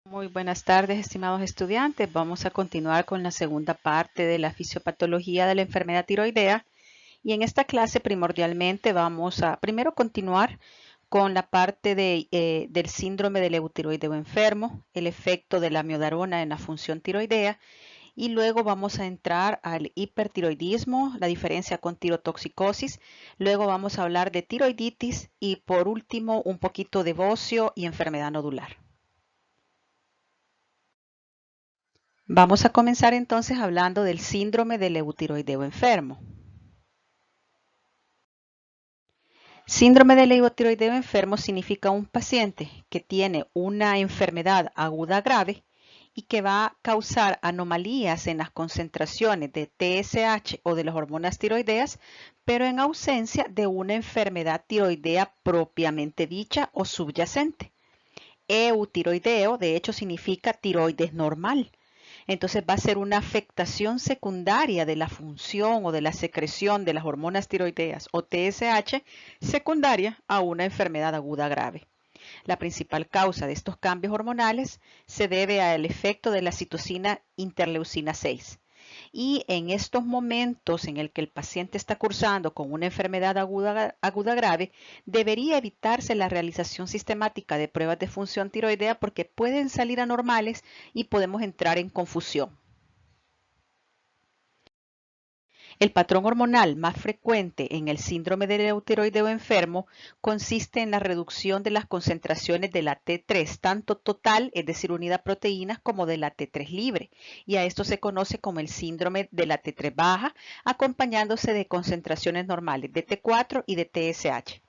Muy buenas tardes, estimados estudiantes. Vamos a continuar con la segunda parte de la fisiopatología de la enfermedad tiroidea. Y en esta clase primordialmente vamos a primero continuar con la parte del síndrome del eutiroideo enfermo, el efecto de la amiodarona en la función tiroidea. Y luego vamos a entrar al hipertiroidismo, la diferencia con tirotoxicosis. Luego vamos a hablar de tiroiditis y por último un poquito de bocio y enfermedad nodular. Vamos a comenzar entonces hablando del síndrome del eutiroideo enfermo. Síndrome del eutiroideo enfermo significa un paciente que tiene una enfermedad aguda grave y que va a causar anomalías en las concentraciones de TSH o de las hormonas tiroideas, pero en ausencia de una enfermedad tiroidea propiamente dicha o subyacente. Eutiroideo, de hecho, significa tiroides normal. Entonces va a ser una afectación secundaria de la función o de la secreción de las hormonas tiroideas o TSH secundaria a una enfermedad aguda grave. La principal causa de estos cambios hormonales se debe al efecto de la citocina interleucina 6. Y en estos momentos en el que el paciente está cursando con una enfermedad aguda grave, debería evitarse la realización sistemática de pruebas de función tiroidea porque pueden salir anormales y podemos entrar en confusión. El patrón hormonal más frecuente en el síndrome del eutiroideo enfermo consiste en la reducción de las concentraciones de la T3, tanto total, es decir, unida a proteínas, como de la T3 libre, y a esto se conoce como el síndrome de la T3 baja, acompañándose de concentraciones normales de T4 y de TSH.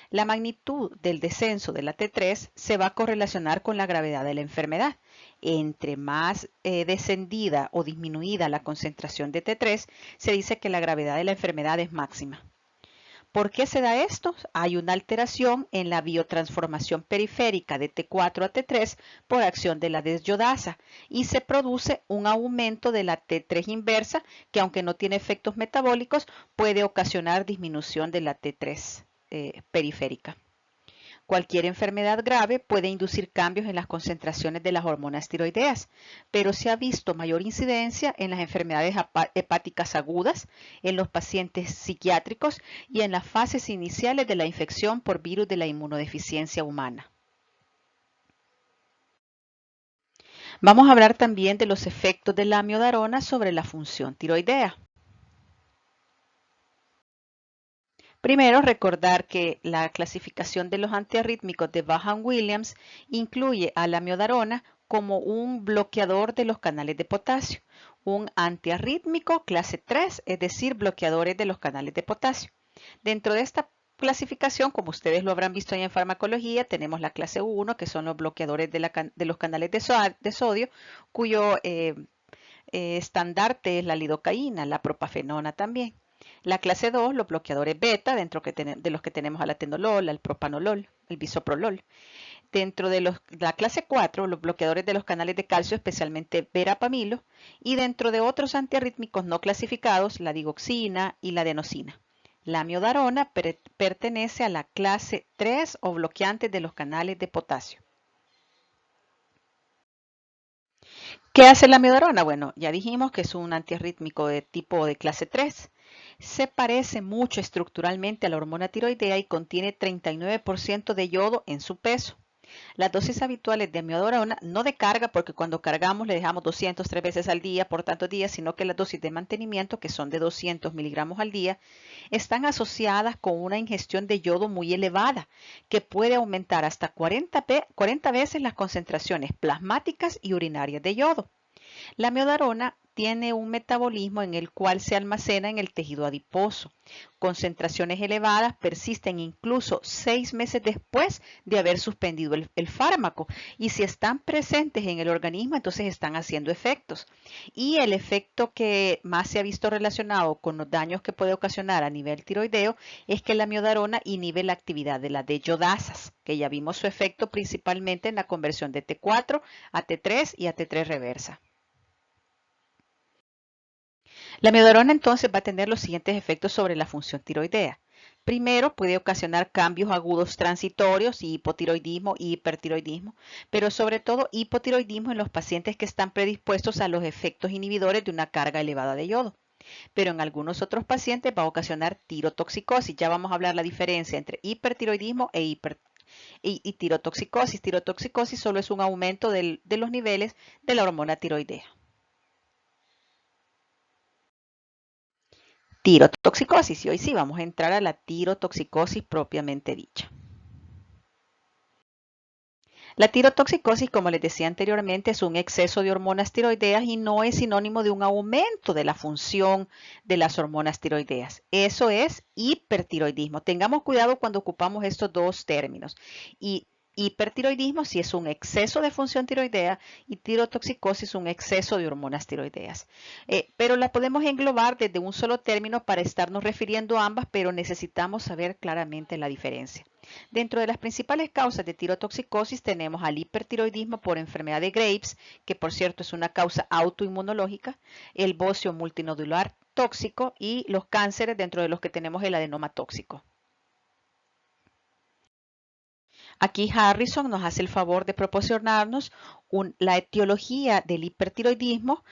La magnitud del descenso de la T3 se va a correlacionar con la gravedad de la enfermedad. Entre más descendida o disminuida la concentración de T3, se dice que la gravedad de la enfermedad es máxima. ¿Por qué se da esto? Hay una alteración en la biotransformación periférica de T4 a T3 por acción de la desyodasa y se produce un aumento de la T3 inversa que, aunque no tiene efectos metabólicos, puede ocasionar disminución de la T3 periférica. Cualquier enfermedad grave puede inducir cambios en las concentraciones de las hormonas tiroideas, pero se ha visto mayor incidencia en las enfermedades hepáticas agudas, en los pacientes psiquiátricos y en las fases iniciales de la infección por virus de la inmunodeficiencia humana. Vamos a hablar también de los efectos de la amiodarona sobre la función tiroidea. Primero, recordar que la clasificación de los antiarrítmicos de Vaughan-Williams incluye a la amiodarona como un bloqueador de los canales de potasio, un antiarrítmico clase 3, es decir, bloqueadores de los canales de potasio. Dentro de esta clasificación, como ustedes lo habrán visto ahí en farmacología, tenemos la clase 1, que son los bloqueadores de los canales de sodio, cuyo estandarte es la lidocaína, la propafenona también. La clase 2, los bloqueadores beta, dentro de los que tenemos al atenolol, al propanolol, el bisoprolol. Dentro de la clase 4, los bloqueadores de los canales de calcio, especialmente verapamilo. Y dentro de otros antiarrítmicos no clasificados, la digoxina y la adenosina. La amiodarona pertenece a la clase 3 o bloqueantes de los canales de potasio. ¿Qué hace la amiodarona? Bueno, ya dijimos que es un antiarrítmico de tipo de clase 3. Se parece mucho estructuralmente a la hormona tiroidea y contiene 39% de yodo en su peso. Las dosis habituales de amiodarona, no de carga, porque cuando cargamos le dejamos 203 veces al día por tantos días, sino que las dosis de mantenimiento, que son de 200 miligramos al día, están asociadas con una ingestión de yodo muy elevada, que puede aumentar hasta 40 veces las concentraciones plasmáticas y urinarias de yodo. La amiodarona tiene un metabolismo en el cual se almacena en el tejido adiposo. Concentraciones elevadas persisten incluso 6 meses después de haber suspendido el fármaco. Y si están presentes en el organismo, entonces están haciendo efectos. Y el efecto que más se ha visto relacionado con los daños que puede ocasionar a nivel tiroideo es que la amiodarona inhibe la actividad de las deyodasas, que ya vimos su efecto principalmente en la conversión de T4 a T3 y a T3 reversa. La amiodarona entonces va a tener los siguientes efectos sobre la función tiroidea. Primero, puede ocasionar cambios agudos transitorios y hipotiroidismo y hipertiroidismo, pero sobre todo hipotiroidismo en los pacientes que están predispuestos a los efectos inhibidores de una carga elevada de yodo. Pero en algunos otros pacientes va a ocasionar tirotoxicosis. Ya vamos a hablar la diferencia entre hipertiroidismo y tirotoxicosis. Tirotoxicosis solo es un aumento de los niveles de la hormona tiroidea. Tirotoxicosis, y hoy sí vamos a entrar a la tirotoxicosis propiamente dicha. La tirotoxicosis, como les decía anteriormente, es un exceso de hormonas tiroideas y no es sinónimo de un aumento de la función de las hormonas tiroideas. Eso es hipertiroidismo. Tengamos cuidado cuando ocupamos estos dos términos. Y hipertiroidismo si es un exceso de función tiroidea y tirotoxicosis un exceso de hormonas tiroideas. Pero la podemos englobar desde un solo término para estarnos refiriendo a ambas, pero necesitamos saber claramente la diferencia. Dentro de las principales causas de tirotoxicosis tenemos al hipertiroidismo por enfermedad de Graves, que por cierto es una causa autoinmunológica, el bocio multinodular tóxico y los cánceres, dentro de los que tenemos el adenoma tóxico. Aquí Harrison nos hace el favor de proporcionarnos la etiología del hipertiroidismo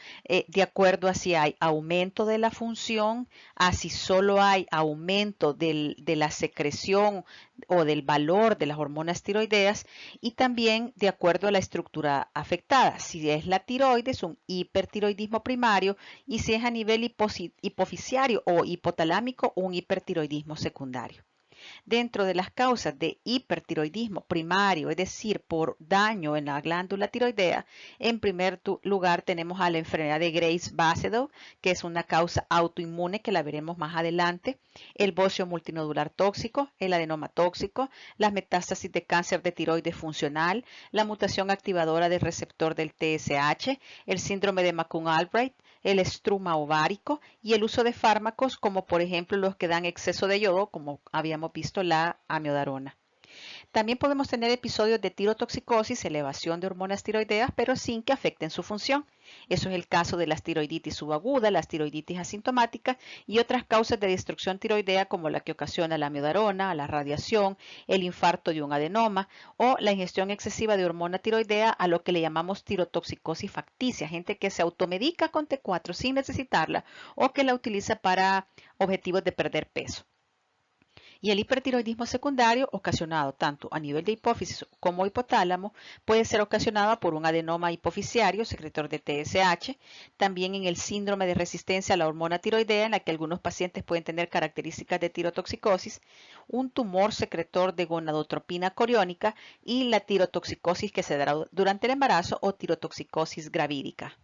de acuerdo a si hay aumento de la función, a si solo hay aumento de la secreción o del valor de las hormonas tiroideas y también de acuerdo a la estructura afectada. Si es la tiroides, un hipertiroidismo primario y si es a nivel hipofisiario o hipotalámico, un hipertiroidismo secundario. Dentro de las causas de hipertiroidismo primario, es decir, por daño en la glándula tiroidea, en primer lugar tenemos a la enfermedad de Graves-Basedow, que es una causa autoinmune que la veremos más adelante, el bocio multinodular tóxico, el adenoma tóxico, las metástasis de cáncer de tiroides funcional, la mutación activadora del receptor del TSH, el síndrome de McCune-Albright, el estruma ovárico y el uso de fármacos como por ejemplo los que dan exceso de yodo, como habíamos visto la amiodarona. También podemos tener episodios de tirotoxicosis, elevación de hormonas tiroideas, pero sin que afecten su función. Eso es el caso de las tiroiditis subaguda, las tiroiditis asintomáticas y otras causas de destrucción tiroidea como la que ocasiona la amiodarona, la radiación, el infarto de un adenoma o la ingestión excesiva de hormona tiroidea a lo que le llamamos tirotoxicosis facticia, gente que se automedica con T4 sin necesitarla o que la utiliza para objetivos de perder peso. Y el hipertiroidismo secundario, ocasionado tanto a nivel de hipófisis como hipotálamo, puede ser ocasionado por un adenoma hipofisiario, secretor de TSH, también en el síndrome de resistencia a la hormona tiroidea, en la que algunos pacientes pueden tener características de tirotoxicosis, un tumor secretor de gonadotropina coriónica y la tirotoxicosis que se dará durante el embarazo o tirotoxicosis gravídica.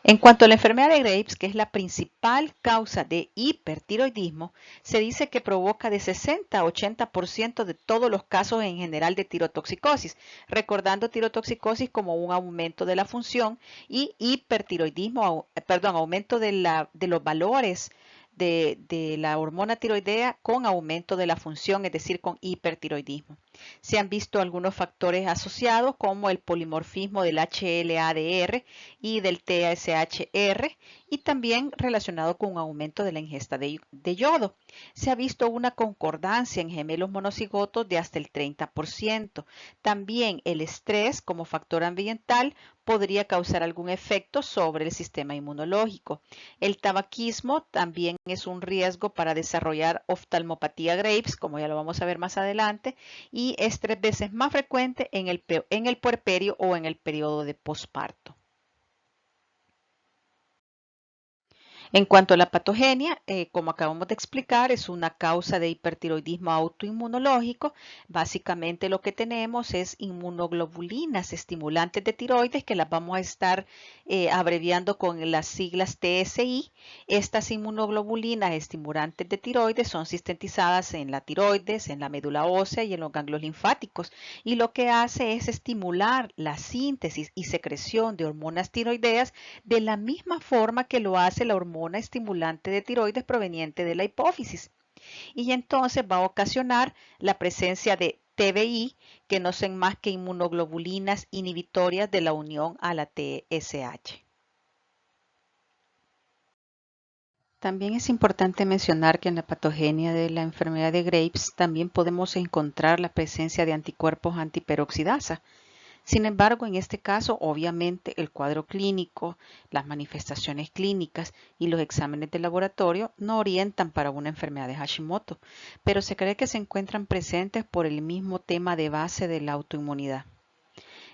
En cuanto a la enfermedad de Graves, que es la principal causa de hipertiroidismo, se dice que provoca de 60 a 80% de todos los casos en general de tirotoxicosis, recordando tirotoxicosis como un aumento de la función y hipertiroidismo, aumento de los valores de la hormona tiroidea con aumento de la función, es decir, con hipertiroidismo. Se han visto algunos factores asociados como el polimorfismo del HLA-DR y del TSHR y también relacionado con un aumento de la ingesta de yodo. Se ha visto una concordancia en gemelos monocigotos de hasta el 30%. También el estrés como factor ambiental podría causar algún efecto sobre el sistema inmunológico. El tabaquismo también es un riesgo para desarrollar oftalmopatía Graves, como ya lo vamos a ver más adelante, y es 3 veces más frecuente en el puerperio o en el periodo de posparto. En cuanto a la patogenia, como acabamos de explicar, es una causa de hipertiroidismo autoinmunológico. Básicamente lo que tenemos es inmunoglobulinas estimulantes de tiroides que las vamos a estar abreviando con las siglas TSI. Estas inmunoglobulinas estimulantes de tiroides son sintetizadas en la tiroides, en la médula ósea y en los ganglios linfáticos. Y lo que hace es estimular la síntesis y secreción de hormonas tiroideas de la misma forma que lo hace la hormona estimulante de tiroides proveniente de la hipófisis. Y entonces va a ocasionar la presencia de TBI, que no son más que inmunoglobulinas inhibitorias de la unión a la TSH. También es importante mencionar que en la patogenia de la enfermedad de Graves también podemos encontrar la presencia de anticuerpos antiperoxidasa. Sin embargo, en este caso, obviamente, el cuadro clínico, las manifestaciones clínicas y los exámenes de laboratorio no orientan para una enfermedad de Hashimoto, pero se cree que se encuentran presentes por el mismo tema de base de la autoinmunidad.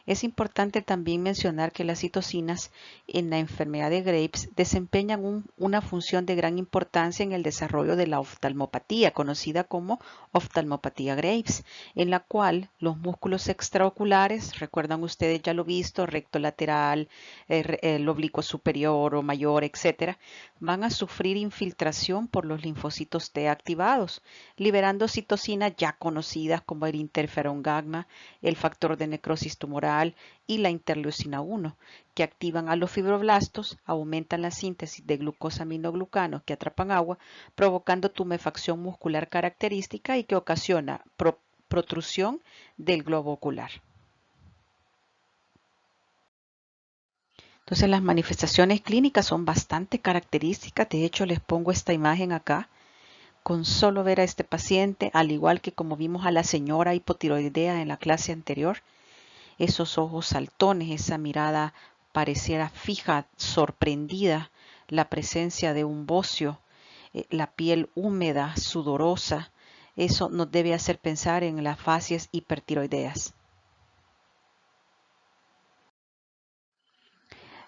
Es importante también mencionar que las citocinas en la enfermedad de Graves desempeñan una función de gran importancia en el desarrollo de la oftalmopatía, conocida como oftalmopatía Graves, en la cual los músculos extraoculares, recuerdan ustedes ya lo visto, recto lateral, el oblicuo superior o mayor, etcétera, van a sufrir infiltración por los linfocitos T activados, liberando citocinas ya conocidas como el interferón gamma, el factor de necrosis tumoral y la interleucina 1, que activan a los fibroblastos, aumentan la síntesis de glucosaminoglucanos que atrapan agua, provocando tumefacción muscular característica y que ocasiona protrusión del globo ocular. Entonces las manifestaciones clínicas son bastante características. De hecho, les pongo esta imagen acá. Con solo ver a este paciente, al igual que como vimos a la señora hipotiroidea en la clase anterior, esos ojos saltones, esa mirada pareciera fija, sorprendida, la presencia de un bocio, la piel húmeda, sudorosa, eso nos debe hacer pensar en las fasias hipertiroideas.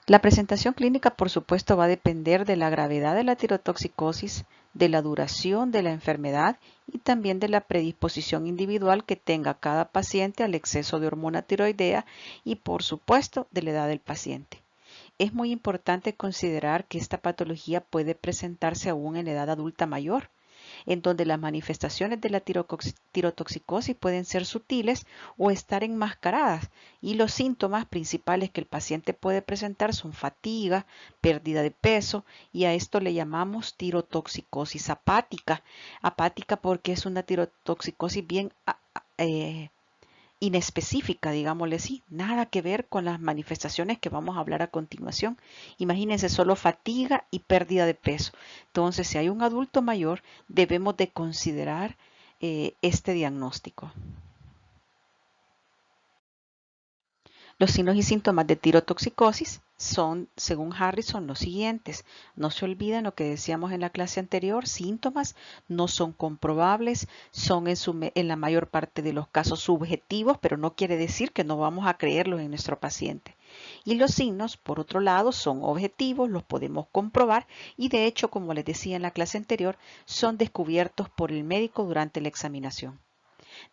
La presentación clínica, por supuesto, va a depender de la gravedad de la tirotoxicosis, de la duración de la enfermedad y también de la predisposición individual que tenga cada paciente al exceso de hormona tiroidea y, por supuesto, de la edad del paciente. Es muy importante considerar que esta patología puede presentarse aún en la edad adulta mayor, en donde las manifestaciones de la tirotoxicosis pueden ser sutiles o estar enmascaradas, y los síntomas principales que el paciente puede presentar son fatiga, pérdida de peso, y a esto le llamamos tirotoxicosis apática. Apática porque es una tirotoxicosis bien inespecífica, digámosle así, nada que ver con las manifestaciones que vamos a hablar a continuación. Imagínense solo fatiga y pérdida de peso. Entonces, si hay un adulto mayor, debemos de considerar este diagnóstico. Los signos y síntomas de tirotoxicosis son, según Harrison, los siguientes. No se olviden lo que decíamos en la clase anterior, síntomas no son comprobables, son en la mayor parte de los casos subjetivos, pero no quiere decir que no vamos a creerlos en nuestro paciente. Y los signos, por otro lado, son objetivos, los podemos comprobar y de hecho, como les decía en la clase anterior, son descubiertos por el médico durante la examinación.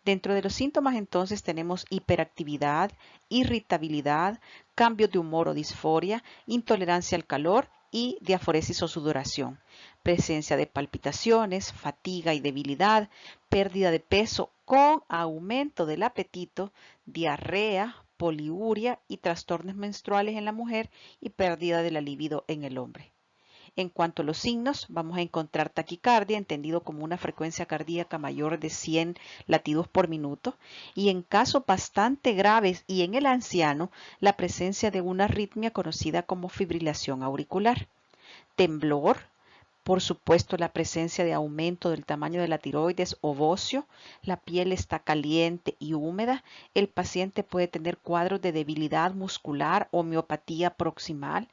Dentro de los síntomas entonces tenemos hiperactividad, irritabilidad, cambios de humor o disforia, intolerancia al calor y diaforesis o sudoración, presencia de palpitaciones, fatiga y debilidad, pérdida de peso con aumento del apetito, diarrea, poliuria y trastornos menstruales en la mujer y pérdida de la libido en el hombre. En cuanto a los signos, vamos a encontrar taquicardia, entendido como una frecuencia cardíaca mayor de 100 latidos por minuto, y en casos bastante graves y en el anciano, la presencia de una arritmia conocida como fibrilación auricular. Temblor, por supuesto, la presencia de aumento del tamaño de la tiroides o bocio, la piel está caliente y húmeda, el paciente puede tener cuadros de debilidad muscular o miopatía proximal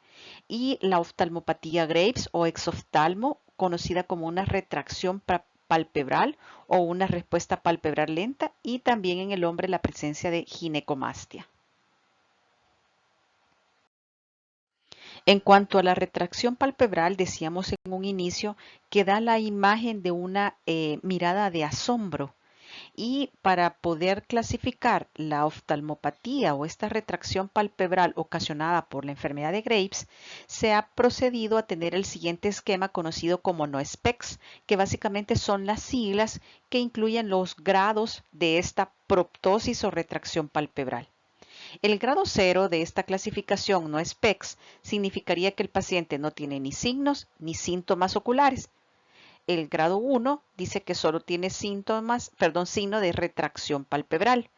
y la oftalmopatía Graves o exoftalmo, conocida como una retracción palpebral o una respuesta palpebral lenta, y también en el hombre la presencia de ginecomastia. En cuanto a la retracción palpebral, decíamos en un inicio que da la imagen de una mirada de asombro. Y para poder clasificar la oftalmopatía o esta retracción palpebral ocasionada por la enfermedad de Graves, se ha procedido a tener el siguiente esquema conocido como NOESPEX, que básicamente son las siglas que incluyen los grados de esta proptosis o retracción palpebral. El grado 0 de esta clasificación no SPECS significaría que el paciente no tiene ni signos ni síntomas oculares. El grado 1 dice que solo tiene signo de retracción palpebral,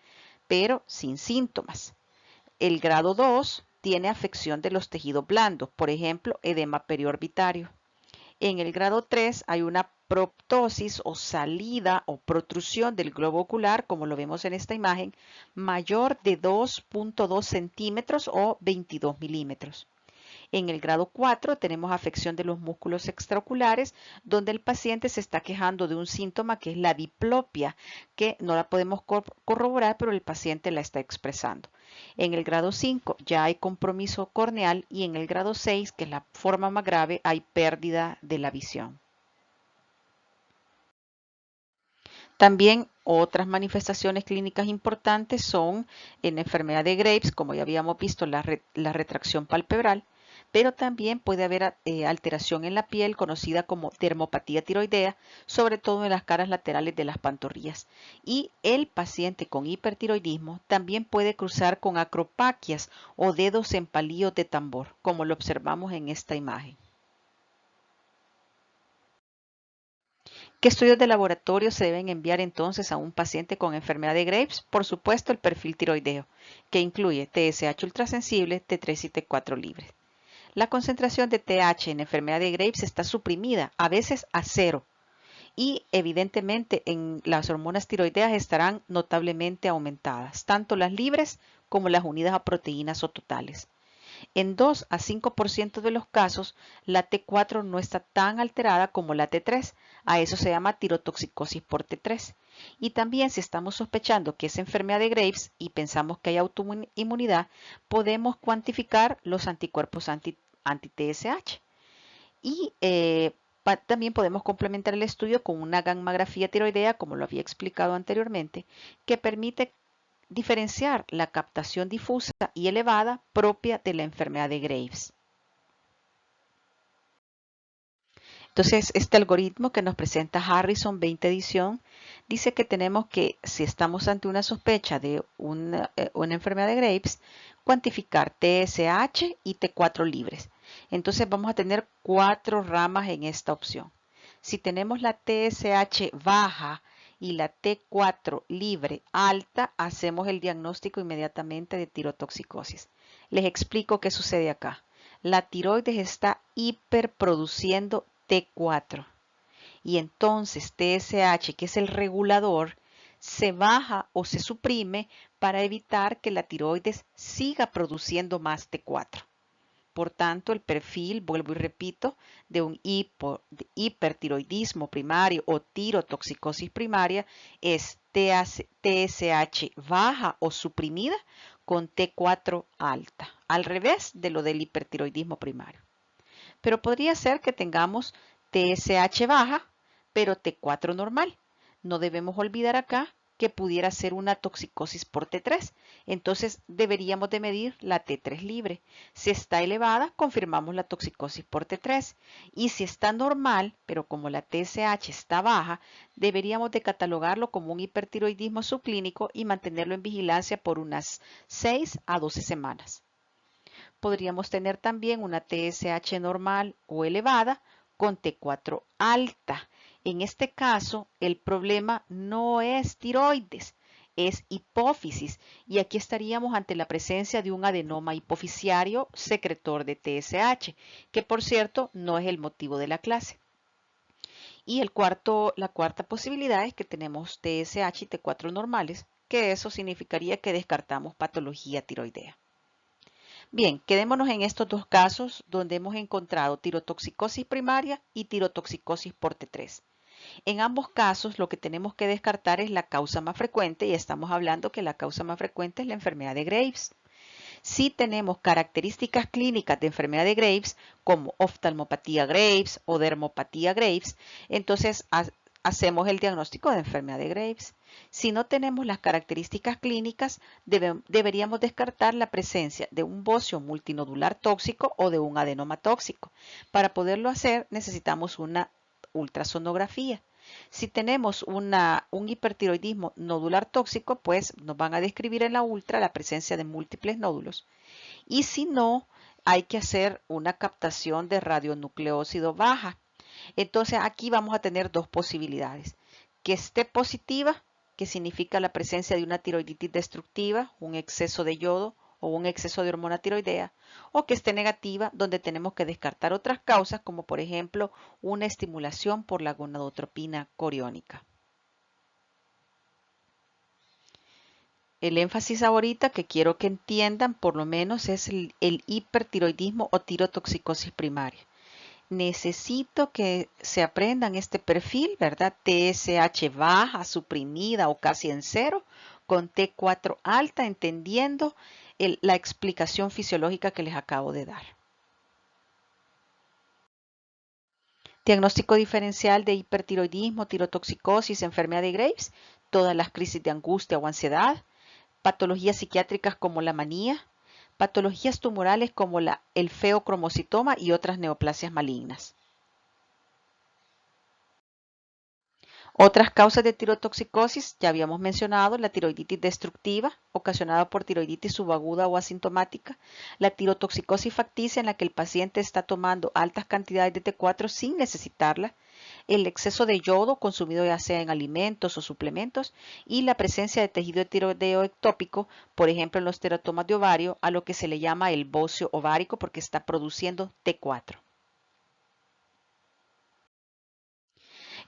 pero sin síntomas. El grado 2 tiene afección de los tejidos blandos, por ejemplo, edema periorbitario. En el grado 3 hay una proptosis o salida o protrusión del globo ocular, como lo vemos en esta imagen, mayor de 2.2 centímetros o 22 milímetros. En el grado 4 tenemos afección de los músculos extraoculares, donde el paciente se está quejando de un síntoma que es la diplopia, que no la podemos corroborar, pero el paciente la está expresando. En el grado 5 ya hay compromiso corneal y en el grado 6, que es la forma más grave, hay pérdida de la visión. También otras manifestaciones clínicas importantes son en la enfermedad de Graves, como ya habíamos visto, la retracción palpebral, pero también puede haber alteración en la piel conocida como dermopatía tiroidea, sobre todo en las caras laterales de las pantorrillas. Y el paciente con hipertiroidismo también puede cruzar con acropaquias o dedos en palillos de tambor, como lo observamos en esta imagen. ¿Qué estudios de laboratorio se deben enviar entonces a un paciente con enfermedad de Graves? Por supuesto, el perfil tiroideo, que incluye TSH ultrasensible, T3 y T4 libres. La concentración de TH en enfermedad de Graves está suprimida, a veces a cero, y evidentemente en las hormonas tiroideas estarán notablemente aumentadas, tanto las libres como las unidas a proteínas o totales. En 2 a 5% de los casos, la T4 no está tan alterada como la T3. A eso se llama tirotoxicosis por T3. Y también si estamos sospechando que es enfermedad de Graves y pensamos que hay autoinmunidad, podemos cuantificar los anticuerpos anti-TSH. Y también podemos complementar el estudio con una gammagrafía tiroidea, como lo había explicado anteriormente, que permite diferenciar la captación difusa y elevada propia de la enfermedad de Graves. Entonces, este algoritmo que nos presenta Harrison 20 edición dice que tenemos que, si estamos ante una sospecha de una enfermedad de Graves, cuantificar TSH y T4 libres. Entonces vamos a tener 4 ramas en esta opción. Si tenemos la TSH baja y la T4 libre alta, hacemos el diagnóstico inmediatamente de tirotoxicosis. Les explico qué sucede acá. La tiroides está hiperproduciendo T4 y entonces TSH, que es el regulador, se baja o se suprime para evitar que la tiroides siga produciendo más T4. Por tanto, el perfil, vuelvo y repito, de un hipertiroidismo primario o tirotoxicosis primaria es TSH baja o suprimida con T4 alta, al revés de lo del hipertiroidismo primario. Pero podría ser que tengamos TSH baja, pero T4 normal. No debemos olvidar acá que pudiera ser una toxicosis por T3. Entonces deberíamos de medir la T3 libre. Si está elevada, confirmamos la toxicosis por T3. Y si está normal, pero como la TSH está baja, deberíamos de catalogarlo como un hipertiroidismo subclínico y mantenerlo en vigilancia por unas 6 a 12 semanas. Podríamos tener también una TSH normal o elevada con T4 alta. En este caso, el problema no es tiroides, es hipófisis. Y aquí estaríamos ante la presencia de un adenoma hipofisiario secretor de TSH, que por cierto no es el motivo de la clase. Y la cuarta posibilidad es que tenemos TSH y T4 normales, que eso significaría que descartamos patología tiroidea. Bien, quedémonos en estos dos casos donde hemos encontrado tirotoxicosis primaria y tirotoxicosis por T3. En ambos casos lo que tenemos que descartar es la causa más frecuente y estamos hablando que la causa más frecuente es la enfermedad de Graves. Si tenemos características clínicas de enfermedad de Graves como oftalmopatía Graves o dermopatía Graves, entonces hacemos el diagnóstico de enfermedad de Graves. Si no tenemos las características clínicas, deberíamos descartar la presencia de un bocio multinodular tóxico o de un adenoma tóxico. Para poderlo hacer necesitamos una ultrasonografía. Si tenemos un hipertiroidismo nodular tóxico, pues nos van a describir en la ultra la presencia de múltiples nódulos. Y si no, hay que hacer una captación de radionucleócido baja. Entonces aquí vamos a tener dos posibilidades. Que esté positiva, que significa la presencia de una tiroiditis destructiva, un exceso de yodo o un exceso de hormona tiroidea, o que esté negativa, donde tenemos que descartar otras causas, como por ejemplo una estimulación por la gonadotropina coriónica. El énfasis ahorita que quiero que entiendan por lo menos es el hipertiroidismo o tirotoxicosis primaria. Necesito que se aprendan este perfil, ¿verdad? TSH baja, suprimida o casi en cero, con T4 alta, entendiendo la explicación fisiológica que les acabo de dar. Diagnóstico diferencial de hipertiroidismo, tirotoxicosis, enfermedad de Graves, todas las crisis de angustia o ansiedad, patologías psiquiátricas como la manía, patologías tumorales como el feocromocitoma y otras neoplasias malignas. Otras causas de tirotoxicosis, ya habíamos mencionado, la tiroiditis destructiva, ocasionada por tiroiditis subaguda o asintomática, la tirotoxicosis facticia en la que el paciente está tomando altas cantidades de T4 sin necesitarla, el exceso de yodo consumido ya sea en alimentos o suplementos y la presencia de tejido de tiroideo ectópico, por ejemplo en los teratomas de ovario, a lo que se le llama el bocio ovárico porque está produciendo T4.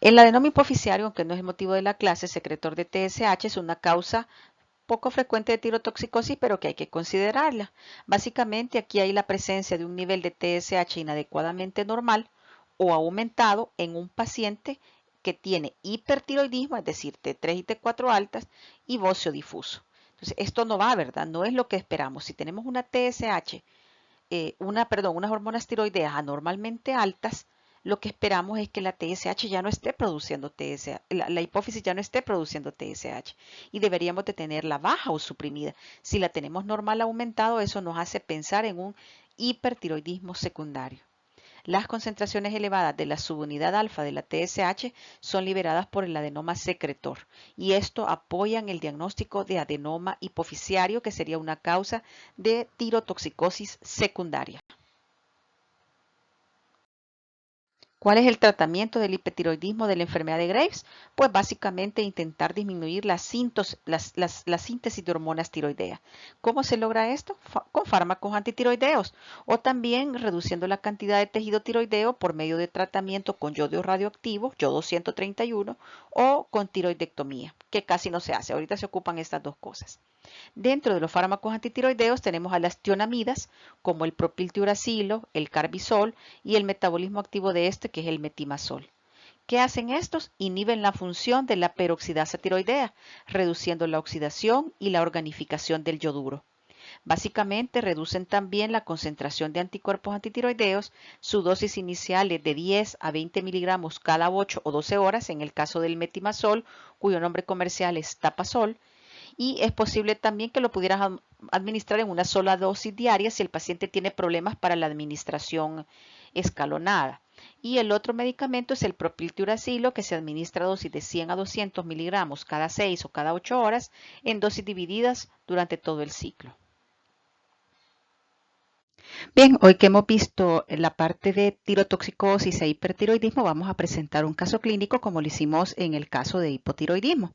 El adenoma hipoficiario, aunque no es el motivo de la clase, secretor de TSH, es una causa poco frecuente de tirotoxicosis, pero que hay que considerarla. Básicamente aquí hay la presencia de un nivel de TSH inadecuadamente normal o aumentado en un paciente que tiene hipertiroidismo, es decir, T3 y T4 altas y bocio difuso. Entonces, esto no va, ¿verdad? No es lo que esperamos. Si tenemos una TSH, unas hormonas tiroideas anormalmente altas, lo que esperamos es que la TSH ya no esté produciendo TSH, la hipófisis ya no esté produciendo TSH y deberíamos de tenerla baja o suprimida. Si la tenemos normal aumentado, eso nos hace pensar en un hipertiroidismo secundario. Las concentraciones elevadas de la subunidad alfa de la TSH son liberadas por el adenoma secretor y esto apoya en el diagnóstico de adenoma hipofisiario, que sería una causa de tirotoxicosis secundaria. ¿Cuál es el tratamiento del hipertiroidismo de la enfermedad de Graves? Pues básicamente intentar disminuir la síntesis de hormonas tiroideas. ¿Cómo se logra esto? Con fármacos antitiroideos o también reduciendo la cantidad de tejido tiroideo por medio de tratamiento con yodo radioactivo, yodo 131 o con tiroidectomía, que casi no se hace. Ahorita se ocupan estas dos cosas. Dentro de los fármacos antitiroideos tenemos a las tionamidas, como el propiltiuracilo, el carbisol y el metabolismo activo de este, que es el metimazol. ¿Qué hacen estos? Inhiben la función de la peroxidasa tiroidea, reduciendo la oxidación y la organificación del yoduro. Básicamente reducen también la concentración de anticuerpos antitiroideos. Su dosis inicial es de 10 a 20 miligramos cada 8 o 12 horas en el caso del metimazol, cuyo nombre comercial es Tapazol. Y es posible también que lo pudieras administrar en una sola dosis diaria si el paciente tiene problemas para la administración escalonada. Y el otro medicamento es el propiltiuracilo, que se administra a dosis de 100 a 200 miligramos cada 6 o cada 8 horas en dosis divididas durante todo el ciclo. Bien, hoy que hemos visto la parte de tirotoxicosis e hipertiroidismo, vamos a presentar un caso clínico como lo hicimos en el caso de hipotiroidismo.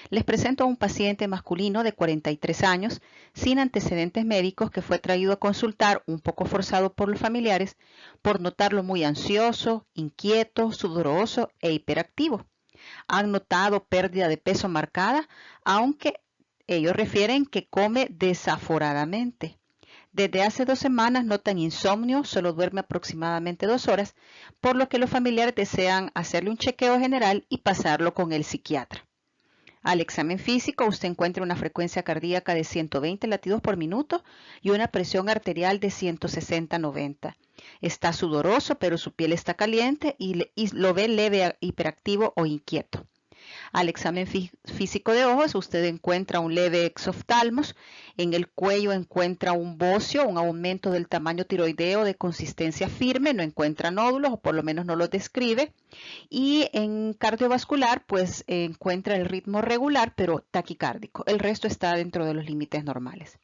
Les presento a un paciente masculino de 43 años, sin antecedentes médicos, que fue traído a consultar un poco forzado por los familiares por notarlo muy ansioso, inquieto, sudoroso e hiperactivo. Han notado pérdida de peso marcada, aunque ellos refieren que come desaforadamente. Desde hace 2 semanas notan insomnio, solo duerme aproximadamente 2 horas, por lo que los familiares desean hacerle un chequeo general y pasarlo con el psiquiatra. Al examen físico, usted encuentra una frecuencia cardíaca de 120 latidos por minuto y una presión arterial de 160/90. Está sudoroso, pero su piel está caliente y lo ve leve, hiperactivo o inquieto. Al examen físico de ojos, usted encuentra un leve exoftalmos. En el cuello encuentra un bocio, un aumento del tamaño tiroideo de consistencia firme, no encuentra nódulos o por lo menos no los describe. Y en cardiovascular, pues encuentra el ritmo regular, pero taquicárdico. El resto está dentro de los límites normales.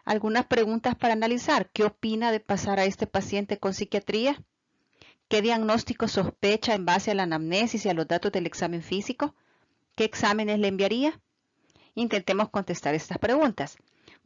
Algunas preguntas para analizar. ¿Qué opina de pasar a este paciente con psiquiatría? ¿Qué diagnóstico sospecha en base a la anamnesis y a los datos del examen físico? ¿Qué exámenes le enviaría? Intentemos contestar estas preguntas.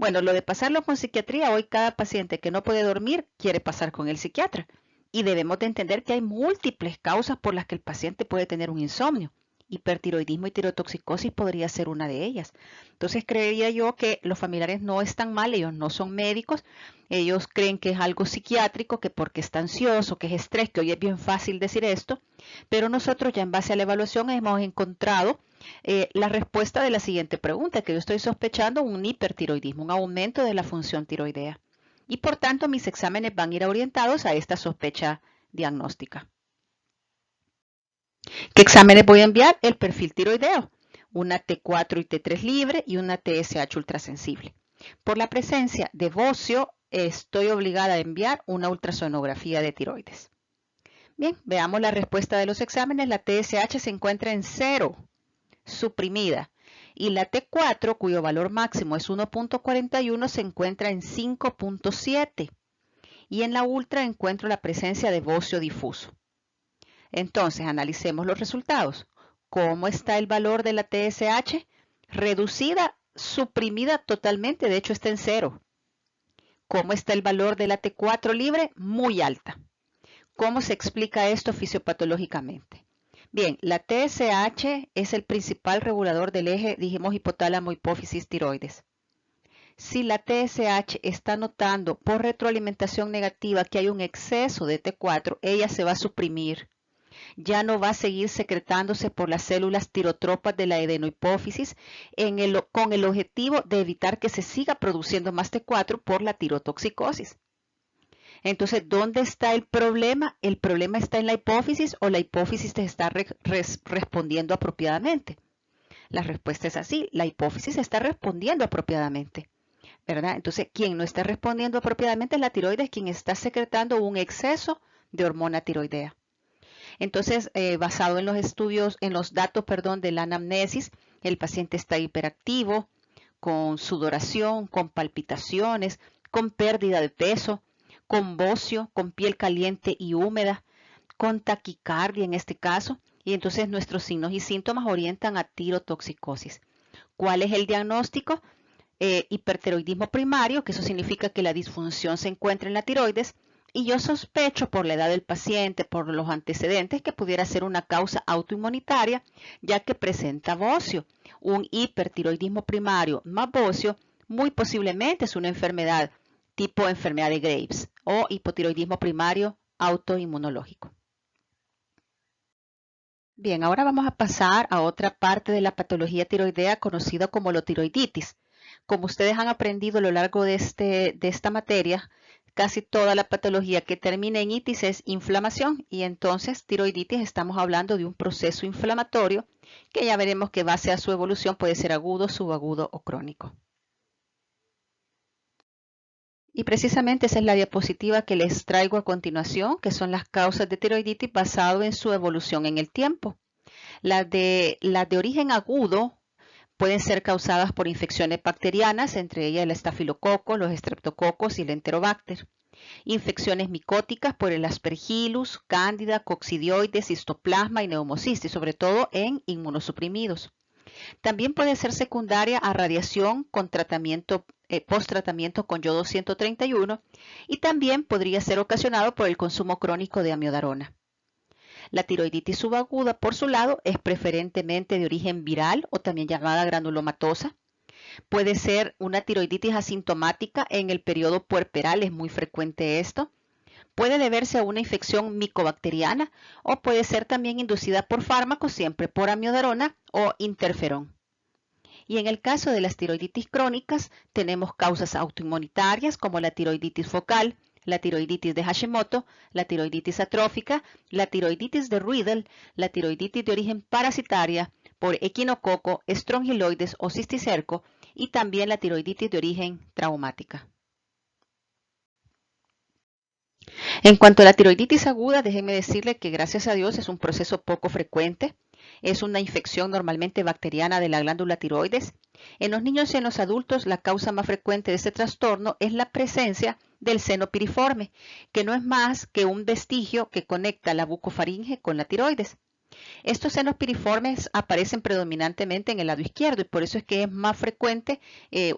Bueno, lo de pasarlo con psiquiatría, hoy cada paciente que no puede dormir quiere pasar con el psiquiatra. Y debemos de entender que hay múltiples causas por las que el paciente puede tener un insomnio. Hipertiroidismo y tirotoxicosis podría ser una de ellas. Entonces creería yo que los familiares no están mal, ellos no son médicos, ellos creen que es algo psiquiátrico, que porque está ansioso, que es estrés, que hoy es bien fácil decir esto, pero nosotros ya en base a la evaluación hemos encontrado la respuesta de la siguiente pregunta, que yo estoy sospechando un hipertiroidismo, un aumento de la función tiroidea. Y por tanto mis exámenes van a ir orientados a esta sospecha diagnóstica. ¿Qué exámenes voy a enviar? El perfil tiroideo, una T4 y T3 libre y una TSH ultrasensible. Por la presencia de bocio, estoy obligada a enviar una ultrasonografía de tiroides. Bien, veamos la respuesta de los exámenes. La TSH se encuentra en 0, suprimida. Y la T4, cuyo valor máximo es 1.41, se encuentra en 5.7. Y en la ultra encuentro la presencia de bocio difuso. Entonces, analicemos los resultados. ¿Cómo está el valor de la TSH? Reducida, suprimida totalmente, de hecho está en 0. ¿Cómo está el valor de la T4 libre? Muy alta. ¿Cómo se explica esto fisiopatológicamente? Bien, la TSH es el principal regulador del eje, dijimos, hipotálamo-hipófisis tiroides. Si la TSH está notando por retroalimentación negativa que hay un exceso de T4, ella se va a suprimir. Ya no va a seguir secretándose por las células tirotropas de la adenohipófisis con el objetivo de evitar que se siga produciendo más T4 por la tirotoxicosis. Entonces, ¿dónde está el problema? ¿El problema está en la hipófisis o la hipófisis te está respondiendo apropiadamente? La respuesta es así, la hipófisis está respondiendo apropiadamente, ¿verdad? Entonces, quien no está respondiendo apropiadamente es la tiroides, quien está secretando un exceso de hormona tiroidea. Entonces, basado en los estudios, en los datos, de la anamnesis, el paciente está hiperactivo, con sudoración, con palpitaciones, con pérdida de peso, con bocio, con piel caliente y húmeda, con taquicardia en este caso, y entonces nuestros signos y síntomas orientan a tirotoxicosis. ¿Cuál es el diagnóstico? Hipertiroidismo primario, que eso significa que la disfunción se encuentra en la tiroides, y yo sospecho por la edad del paciente, por los antecedentes, que pudiera ser una causa autoinmunitaria, ya que presenta bocio. Un hipertiroidismo primario más bocio muy posiblemente es una enfermedad tipo enfermedad de Graves o hipotiroidismo primario autoinmunológico. Bien, ahora vamos a pasar a otra parte de la patología tiroidea conocida como la tiroiditis. Como ustedes han aprendido a lo largo de esta materia, casi toda la patología que termina en itis es inflamación y entonces tiroiditis estamos hablando de un proceso inflamatorio que ya veremos que base a su evolución puede ser agudo, subagudo o crónico. Y precisamente esa es la diapositiva que les traigo a continuación, que son las causas de tiroiditis basado en su evolución en el tiempo. Las de origen agudo pueden ser causadas por infecciones bacterianas, entre ellas el estafilococo, los estreptococos y el enterobacter. Infecciones micóticas por el aspergillus, cándida, coccidioides, histoplasma y neumocistis, sobre todo en inmunosuprimidos. También puede ser secundaria a radiación con tratamiento, post-tratamiento con yodo 131 y también podría ser ocasionado por el consumo crónico de amiodarona. La tiroiditis subaguda, por su lado, es preferentemente de origen viral o también llamada granulomatosa. Puede ser una tiroiditis asintomática en el periodo puerperal, es muy frecuente esto. Puede deberse a una infección micobacteriana o puede ser también inducida por fármacos, siempre por amiodarona o interferón. Y en el caso de las tiroiditis crónicas, tenemos causas autoinmunitarias como la tiroiditis focal, la tiroiditis de Hashimoto, la tiroiditis atrófica, la tiroiditis de Riedel, la tiroiditis de origen parasitaria por equinococo, estrongiloides o cisticerco y también la tiroiditis de origen traumática. En cuanto a la tiroiditis aguda, déjenme decirle que gracias a Dios es un proceso poco frecuente. Es una infección normalmente bacteriana de la glándula tiroides. En los niños y en los adultos, la causa más frecuente de este trastorno es la presencia del seno piriforme, que no es más que un vestigio que conecta la bucofaringe con la tiroides. Estos senos piriformes aparecen predominantemente en el lado izquierdo y por eso es que es más frecuente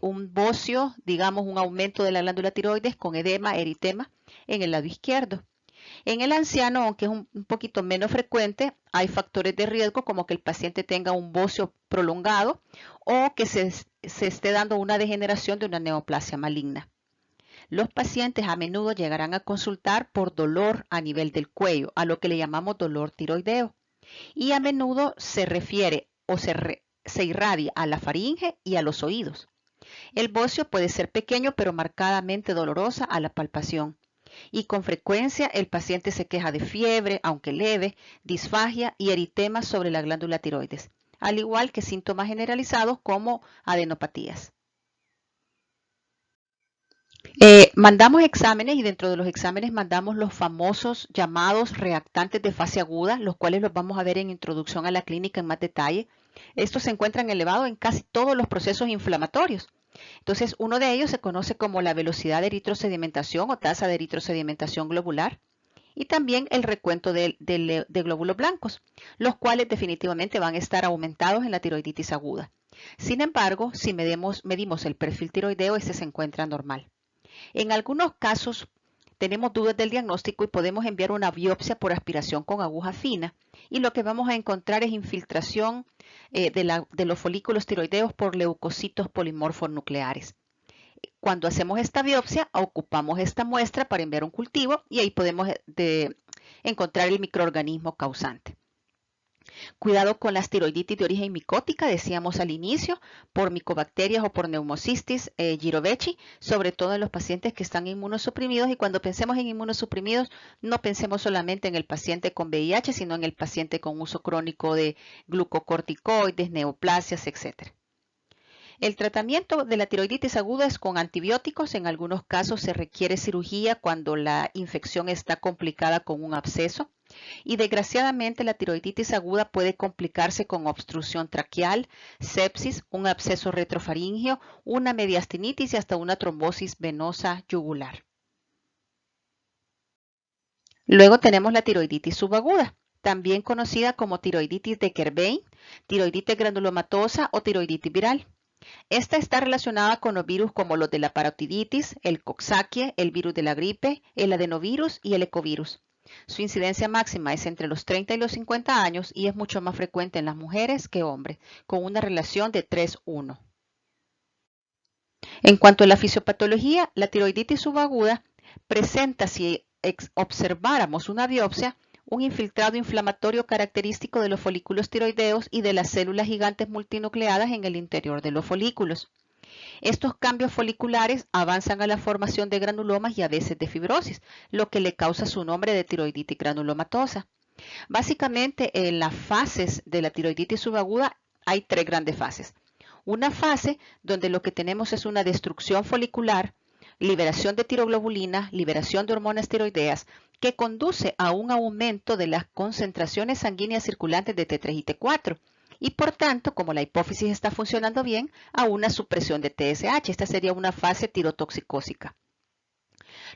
un bocio, digamos un aumento de la glándula tiroides con edema, eritema en el lado izquierdo. En el anciano, aunque es un poquito menos frecuente, hay factores de riesgo como que el paciente tenga un bocio prolongado o que se esté dando una degeneración de una neoplasia maligna. Los pacientes a menudo llegarán a consultar por dolor a nivel del cuello, a lo que le llamamos dolor tiroideo, y a menudo se refiere o se irradia a la faringe y a los oídos. El bocio puede ser pequeño pero marcadamente dolorosa a la palpación. Y con frecuencia el paciente se queja de fiebre, aunque leve, disfagia y eritema sobre la glándula tiroides, al igual que síntomas generalizados como adenopatías. Mandamos exámenes y dentro de los exámenes mandamos los famosos llamados reactantes de fase aguda, los cuales los vamos a ver en Introducción a la Clínica en más detalle. Estos se encuentran elevados en casi todos los procesos inflamatorios. Entonces, uno de ellos se conoce como la velocidad de eritrosedimentación o tasa de eritrosedimentación globular y también el recuento de glóbulos blancos, los cuales definitivamente van a estar aumentados en la tiroiditis aguda. Sin embargo, si medimos el perfil tiroideo, este se encuentra normal. En algunos casos tenemos dudas del diagnóstico y podemos enviar una biopsia por aspiración con aguja fina y lo que vamos a encontrar es infiltración de los folículos tiroideos por leucocitos polimorfos nucleares. Cuando hacemos esta biopsia, ocupamos esta muestra para enviar un cultivo y ahí podemos encontrar el microorganismo causante. Cuidado con las tiroiditis de origen micótica, decíamos al inicio, por micobacterias o por neumocistis girovechi, sobre todo en los pacientes que están inmunosuprimidos. Y cuando pensemos en inmunosuprimidos, no pensemos solamente en el paciente con VIH, sino en el paciente con uso crónico de glucocorticoides, neoplasias, etc. El tratamiento de la tiroiditis aguda es con antibióticos. En algunos casos se requiere cirugía cuando la infección está complicada con un absceso. Y desgraciadamente la tiroiditis aguda puede complicarse con obstrucción traqueal, sepsis, un absceso retrofaríngeo, una mediastinitis y hasta una trombosis venosa yugular. Luego tenemos la tiroiditis subaguda, también conocida como tiroiditis de Kerbein, tiroiditis granulomatosa o tiroiditis viral. Esta está relacionada con los virus como los de la parotiditis, el Coxsackie, el virus de la gripe, el adenovirus y el ecovirus. Su incidencia máxima es entre los 30 y los 50 años y es mucho más frecuente en las mujeres que hombres, con una relación de 3:1. En cuanto a la fisiopatología, la tiroiditis subaguda presenta, si observáramos una biopsia, un infiltrado inflamatorio característico de los folículos tiroideos y de las células gigantes multinucleadas en el interior de los folículos. Estos cambios foliculares avanzan a la formación de granulomas y a veces de fibrosis, lo que le causa su nombre de tiroiditis granulomatosa. Básicamente, en las fases de la tiroiditis subaguda hay tres grandes fases. Una fase donde lo que tenemos es una destrucción folicular, liberación de tiroglobulina, liberación de hormonas tiroideas, que conduce a un aumento de las concentraciones sanguíneas circulantes de T3 y T4. Y por tanto, como la hipófisis está funcionando bien, a una supresión de TSH. Esta sería una fase tirotoxicósica.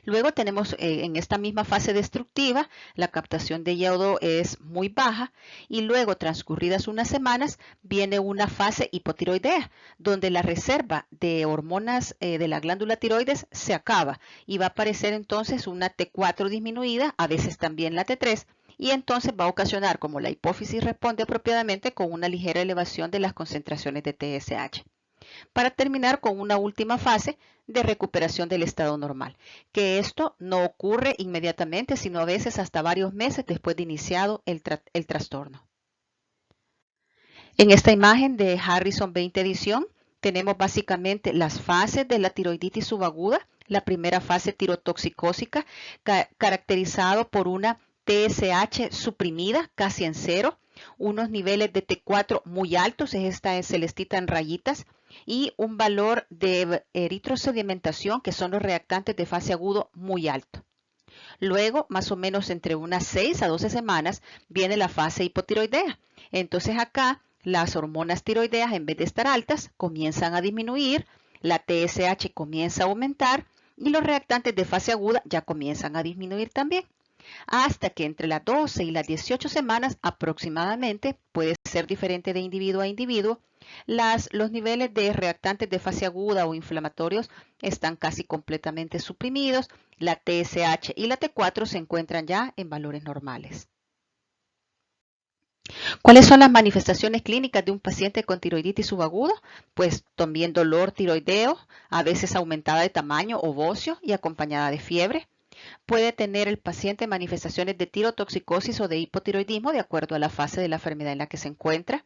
Luego tenemos en esta misma fase destructiva, la captación de yodo es muy baja y luego transcurridas unas semanas viene una fase hipotiroidea, donde la reserva de hormonas de la glándula tiroides se acaba y va a aparecer entonces una T4 disminuida, a veces también la T3, y entonces va a ocasionar, como la hipófisis responde apropiadamente, con una ligera elevación de las concentraciones de TSH. Para terminar con una última fase de recuperación del estado normal, que esto no ocurre inmediatamente, sino a veces hasta varios meses después de iniciado el trastorno. En esta imagen de Harrison 20 edición tenemos básicamente las fases de la tiroiditis subaguda. La primera fase tirotoxicósica, caracterizado por una TSH suprimida casi en cero, unos niveles de T4 muy altos, esta es celestita en rayitas, y un valor de eritrosedimentación, que son los reactantes de fase agudo, muy alto. Luego, más o menos entre unas 6 a 12 semanas, viene la fase hipotiroidea. Entonces acá las hormonas tiroideas, en vez de estar altas, comienzan a disminuir, la TSH comienza a aumentar y los reactantes de fase aguda ya comienzan a disminuir también. hasta que entre las 12 y las 18 semanas aproximadamente, puede ser diferente de individuo a individuo, los niveles de reactantes de fase aguda o inflamatorios están casi completamente suprimidos, la TSH y la T4 se encuentran ya en valores normales. ¿Cuáles son las manifestaciones clínicas de un paciente con tiroiditis subaguda? Pues también dolor tiroideo, a veces aumentada de tamaño o bocio y acompañada de fiebre. Puede tener el paciente manifestaciones de tirotoxicosis o de hipotiroidismo de acuerdo a la fase de la enfermedad en la que se encuentra.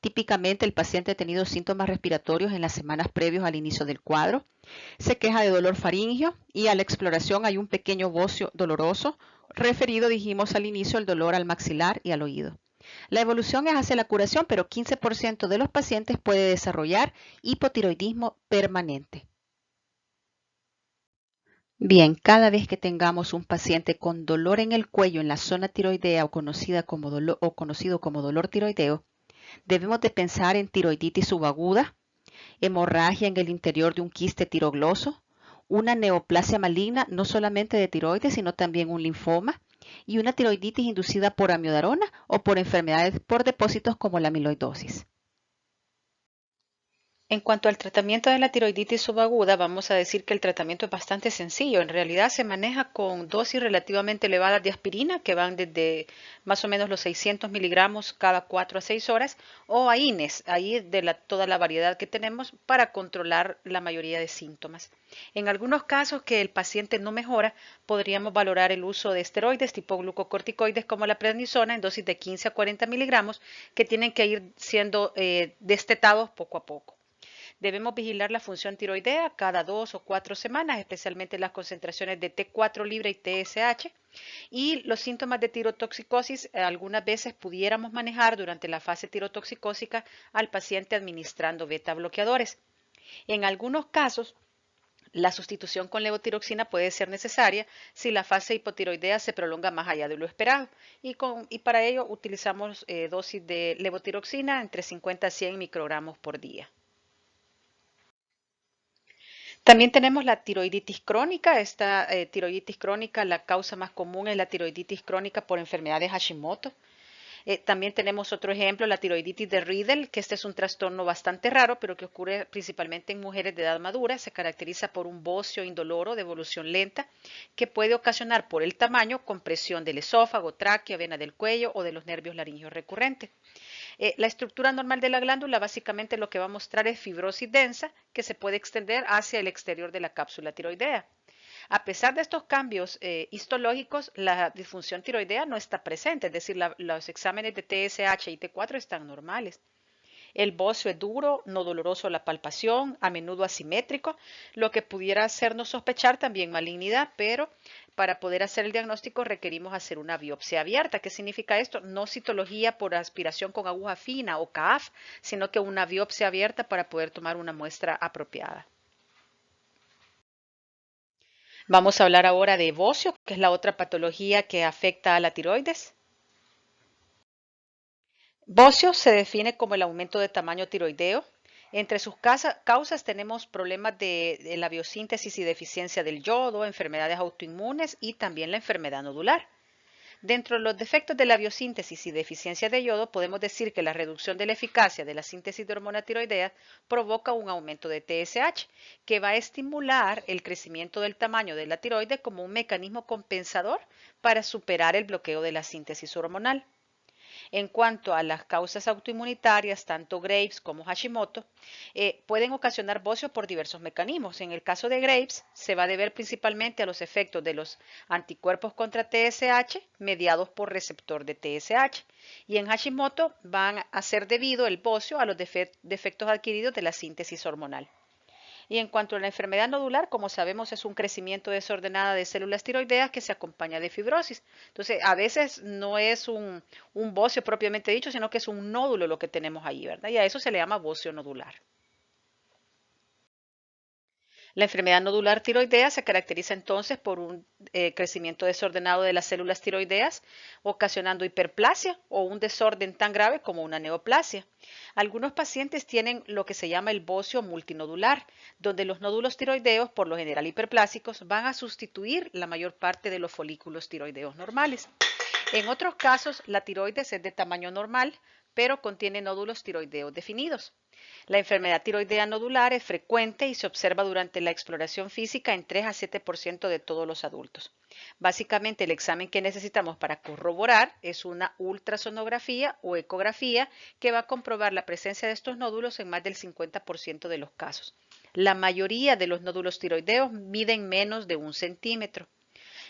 Típicamente el paciente ha tenido síntomas respiratorios en las semanas previos al inicio del cuadro. Se queja de dolor faríngeo y a la exploración hay un pequeño bocio doloroso, referido, dijimos al inicio, el dolor al maxilar y al oído. La evolución es hacia la curación, pero 15% de los pacientes puede desarrollar hipotiroidismo permanente. Bien, cada vez que tengamos un paciente con dolor en el cuello en la zona tiroidea o conocido como dolor tiroideo, debemos de pensar en tiroiditis subaguda, hemorragia en el interior de un quiste tirogloso, una neoplasia maligna no solamente de tiroides, sino también un linfoma, y una tiroiditis inducida por amiodarona o por enfermedades por depósitos como la amiloidosis. En cuanto al tratamiento de la tiroiditis subaguda, vamos a decir que el tratamiento es bastante sencillo. En realidad se maneja con dosis relativamente elevadas de aspirina, que van desde más o menos los 600 miligramos cada 4 a 6 horas, o AINES, ahí de toda la variedad que tenemos para controlar la mayoría de síntomas. En algunos casos que el paciente no mejora, podríamos valorar el uso de esteroides tipo glucocorticoides como la prednisona en dosis de 15 a 40 miligramos, que tienen que ir siendo destetados poco a poco. Debemos vigilar la función tiroidea cada 2 o 4 semanas, especialmente las concentraciones de T4 libre y TSH. Y los síntomas de tirotoxicosis algunas veces pudiéramos manejar durante la fase tirotoxicósica al paciente administrando beta bloqueadores. En algunos casos, la sustitución con levotiroxina puede ser necesaria si la fase hipotiroidea se prolonga más allá de lo esperado. Y para ello utilizamos dosis de levotiroxina entre 50 a 100 microgramos por día. También tenemos la tiroiditis crónica. Esta tiroiditis crónica, la causa más común es la tiroiditis crónica por enfermedad de Hashimoto. También tenemos otro ejemplo, la tiroiditis de Riedel, que este es un trastorno bastante raro, pero que ocurre principalmente en mujeres de edad madura. Se caracteriza por un bocio indoloro de evolución lenta que puede ocasionar por el tamaño compresión del esófago, tráquea, vena del cuello o de los nervios laringeos recurrentes. La estructura normal de la glándula básicamente lo que va a mostrar es fibrosis densa que se puede extender hacia el exterior de la cápsula tiroidea. A pesar de estos cambios histológicos, la disfunción tiroidea no está presente, es decir, los exámenes de TSH y T4 están normales. El bocio es duro, no doloroso a la palpación, a menudo asimétrico, lo que pudiera hacernos sospechar también malignidad, pero para poder hacer el diagnóstico requerimos hacer una biopsia abierta. ¿Qué significa esto? No citología por aspiración con aguja fina o CAF, sino que una biopsia abierta para poder tomar una muestra apropiada. Vamos a hablar ahora de bocio, que es la otra patología que afecta a la tiroides. Bocio se define como el aumento de tamaño tiroideo. Entre sus causas tenemos problemas de la biosíntesis y deficiencia del yodo, enfermedades autoinmunes y también la enfermedad nodular. Dentro de los defectos de la biosíntesis y deficiencia de yodo, podemos decir que la reducción de la eficacia de la síntesis de hormona tiroidea provoca un aumento de TSH, que va a estimular el crecimiento del tamaño de la tiroide como un mecanismo compensador para superar el bloqueo de la síntesis hormonal. En cuanto a las causas autoinmunitarias, tanto Graves como Hashimoto, pueden ocasionar bocio por diversos mecanismos. En el caso de Graves, se va a deber principalmente a los efectos de los anticuerpos contra TSH mediados por receptor de TSH. Y en Hashimoto van a ser debido el bocio a los defectos adquiridos de la síntesis hormonal. Y en cuanto a la enfermedad nodular, como sabemos, es un crecimiento desordenado de células tiroideas que se acompaña de fibrosis. Entonces, a veces no es un bocio propiamente dicho, sino que es un nódulo lo que tenemos ahí, ¿verdad? Y a eso se le llama bocio nodular. La enfermedad nodular tiroidea se caracteriza entonces por un crecimiento desordenado de las células tiroideas, ocasionando hiperplasia o un desorden tan grave como una neoplasia. Algunos pacientes tienen lo que se llama el bocio multinodular, donde los nódulos tiroideos, por lo general hiperplásicos, van a sustituir la mayor parte de los folículos tiroideos normales. En otros casos, la tiroides es de tamaño normal, pero contiene nódulos tiroideos definidos. La enfermedad tiroidea nodular es frecuente y se observa durante la exploración física en 3 a 7% de todos los adultos. Básicamente, el examen que necesitamos para corroborar es una ultrasonografía o ecografía que va a comprobar la presencia de estos nódulos en más del 50% de los casos. La mayoría de los nódulos tiroideos miden menos de 1 centímetro.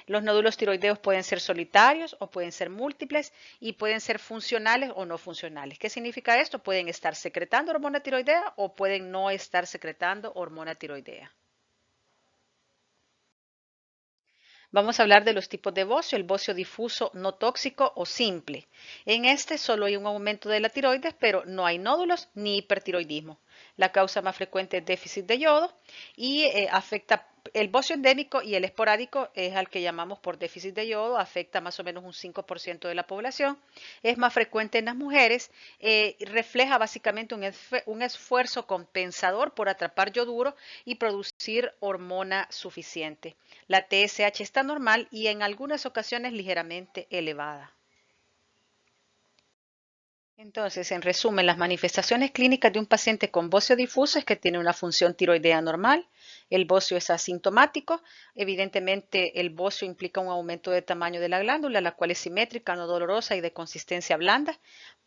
Los nódulos tiroideos pueden ser solitarios o pueden ser múltiples y pueden ser funcionales o no funcionales. ¿Qué significa esto? Pueden estar secretando hormona tiroidea o pueden no estar secretando hormona tiroidea. Vamos a hablar de los tipos de bocio, el bocio difuso no tóxico o simple. En este solo hay un aumento de la tiroides, pero no hay nódulos ni hipertiroidismo. La causa más frecuente es déficit de yodo y afecta el bocio endémico y el esporádico es al que llamamos por déficit de yodo, afecta más o menos un 5% de la población. Es más frecuente en las mujeres, refleja básicamente un esfuerzo compensador por atrapar yoduro y producir hormona suficiente. La TSH está normal y en algunas ocasiones ligeramente elevada. Entonces, en resumen, las manifestaciones clínicas de un paciente con bocio difuso es que tiene una función tiroidea normal, el bocio es asintomático, evidentemente el bocio implica un aumento de tamaño de la glándula, la cual es simétrica, no dolorosa y de consistencia blanda.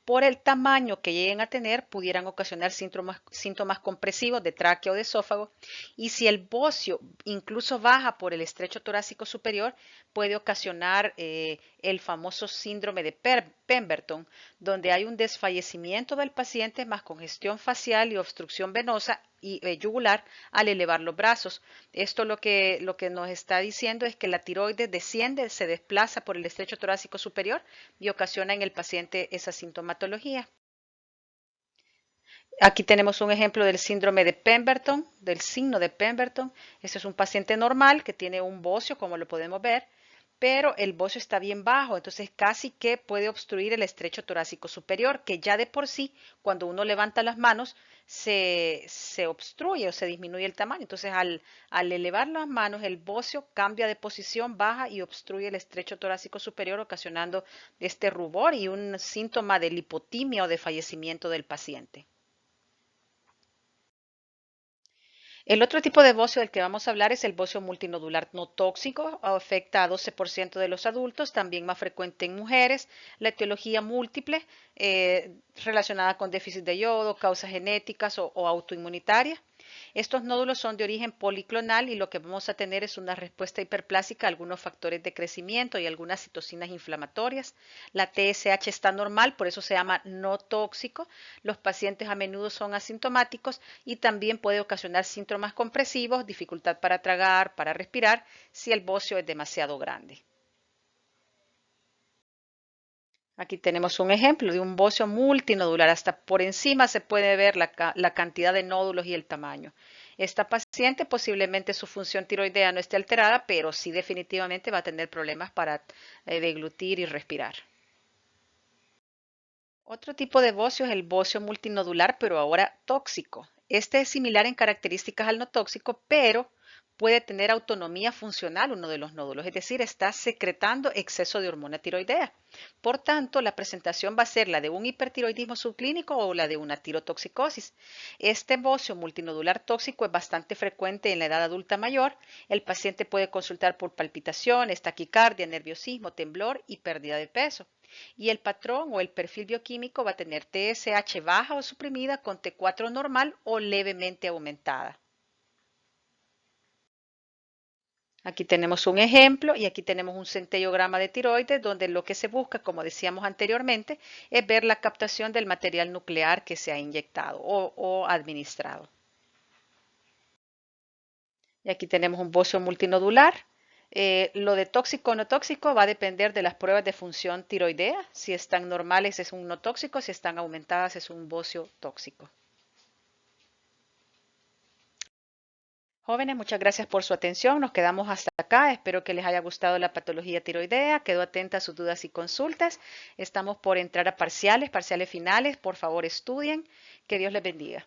Por el tamaño que lleguen a tener, pudieran ocasionar síntomas compresivos de tráquea o de esófago. Y si el bocio incluso baja por el estrecho torácico superior, puede ocasionar el famoso síndrome de Pemberton, donde hay un desfallecimiento del paciente más congestión facial y obstrucción venosa y yugular al elevar los brazos. Esto lo que nos está diciendo es que la tiroides desciende, se desplaza por el estrecho torácico superior y ocasiona en el paciente esa sintomatología. Aquí tenemos un ejemplo del síndrome de Pemberton, del signo de Pemberton. Este es un paciente normal que tiene un bocio, como lo podemos ver, pero el bocio está bien bajo, entonces casi que puede obstruir el estrecho torácico superior, que ya de por sí, cuando uno levanta las manos, se obstruye o se disminuye el tamaño. Entonces, al elevar las manos, el bocio cambia de posición, baja y obstruye el estrecho torácico superior, ocasionando este rubor y un síntoma de lipotimia o de fallecimiento del paciente. El otro tipo de bocio del que vamos a hablar es el bocio multinodular no tóxico, afecta a 12% de los adultos, también más frecuente en mujeres. La etiología múltiple relacionada con déficit de yodo, causas genéticas o autoinmunitarias. Estos nódulos son de origen policlonal y lo que vamos a tener es una respuesta hiperplásica a algunos factores de crecimiento y algunas citocinas inflamatorias. La TSH está normal, por eso se llama no tóxico. Los pacientes a menudo son asintomáticos y también puede ocasionar síntomas compresivos, dificultad para tragar, para respirar, si el bocio es demasiado grande. Aquí tenemos un ejemplo de un bocio multinodular. Hasta por encima se puede ver la cantidad de nódulos y el tamaño. Esta paciente posiblemente su función tiroidea no esté alterada, pero sí definitivamente va a tener problemas para deglutir y respirar. Otro tipo de bocio es el bocio multinodular, pero ahora tóxico. Este es similar en características al no tóxico, pero puede tener autonomía funcional uno de los nódulos, es decir, está secretando exceso de hormona tiroidea. Por tanto, la presentación va a ser la de un hipertiroidismo subclínico o la de una tirotoxicosis. Este bocio multinodular tóxico es bastante frecuente en la edad adulta mayor. El paciente puede consultar por palpitaciones, taquicardia, nerviosismo, temblor y pérdida de peso. Y el patrón o el perfil bioquímico va a tener TSH baja o suprimida con T4 normal o levemente aumentada. Aquí tenemos un ejemplo y aquí tenemos un centellograma de tiroides donde lo que se busca, como decíamos anteriormente, es ver la captación del material nuclear que se ha inyectado o administrado. Y aquí tenemos un bocio multinodular. Lo de tóxico o no tóxico va a depender de las pruebas de función tiroidea. Si están normales es un no tóxico, si están aumentadas es un bocio tóxico. Jóvenes, muchas gracias por su atención. Nos quedamos hasta acá. Espero que les haya gustado la patología tiroidea. Quedo atenta a sus dudas y consultas. Estamos por entrar a parciales finales. Por favor, estudien. Que Dios les bendiga.